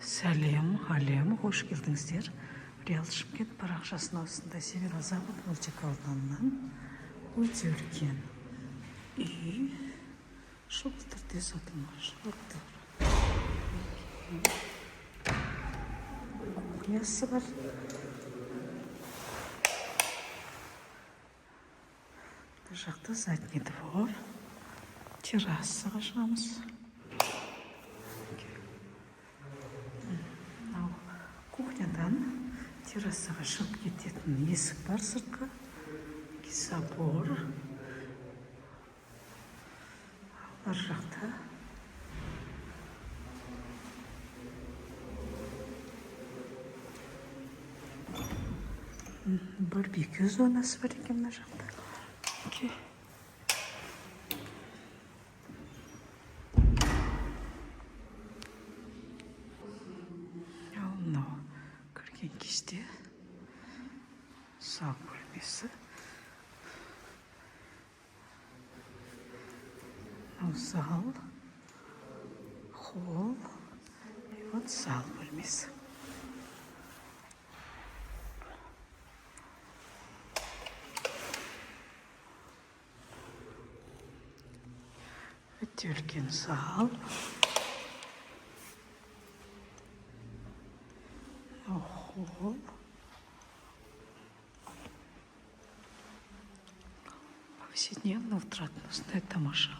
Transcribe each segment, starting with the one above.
Сәлем, қош келдіңіздер. Реал Шымкент парақшасына осындай Северо-Запад мөлтек ауданынан өте үлкен үй. Шоқтыр тез отынға шоқтыр. Кухнясы бар. Бұл жақта задний двор. Террасаға шығамыз. Кухнядан террасаға шығып кететін есік бар сыртқа. Забор. Ар жақта барбекю зонасы бар екен мына жақта. Кірген кезде зал бөлмесі. Зал, холл и вот зал бөлмесі. Өте үлкен зал. Холл. Повседневно тұратын осындай тамаша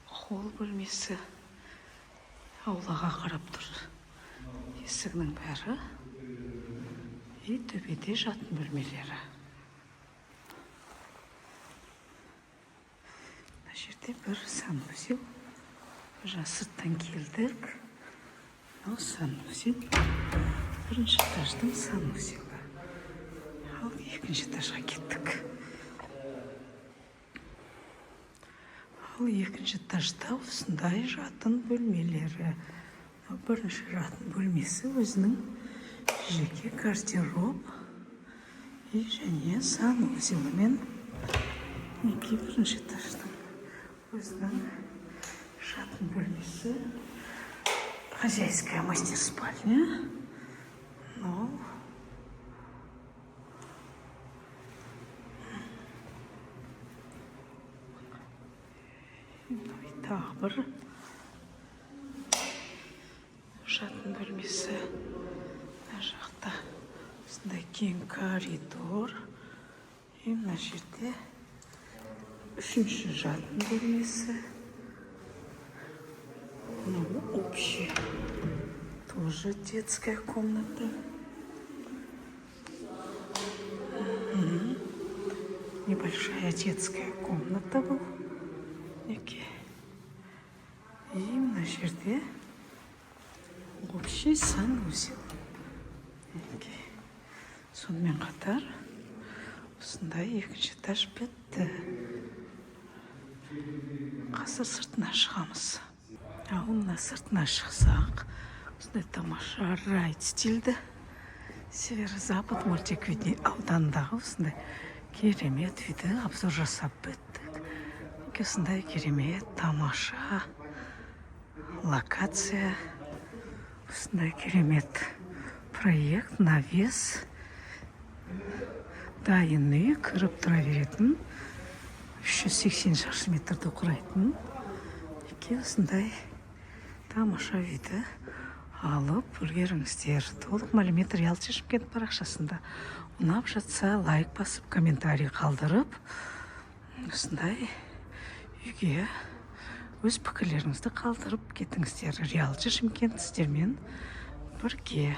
холл бөлмесі. Аулаға қарап тұр есігінің бәрі. И төбеде жатын бөлмелері. Мына жерде бір санузел. Сырттан келдік. Мынау санузел. Бірінші этаждың санузелі. Ал екінші этажға кеттік. Ал екінші этажда осындай жатын бөлмелері. Бірінші жатын бөлмесі өзінің жеке гардероб и және санузелімен. Бірінші этаждың өзінің жатын бөлмесі. Хозяйская мастер-спальня. Тағы бір жатын бөлмесі. Мына жақта осындай кең коридор. И мына жерде үшінші жатын бөлмесі. Общий. Тоже детская комната. Небольшая детская комната была. И мына жерде общий санузел. Сонымен қатар осындай екінші этаж бітті. Қазір сыртына шығамыз. Ал мына сыртына шықсақ, осындай тамаша райт стильді Северо-Запад мөлтек аудандағы осындай керемет үйді обзор жасап беттік. Осындай керемет тамаша локация, осындай керемет проект, навес, дайын үй, кіріп тұра беретін, 380 шаршы метрді құрайтын. Осындай тамаша үйді алып үлгеріңіздер. Толық мәлімет Реал Шымкент парақшасында. Ұнап жатса лайк басып, комментарий қалдырып, осындай үйге өз пікірлеріңізді қалдырып кетіңіздер. Реал Шымкент сіздермен бірге.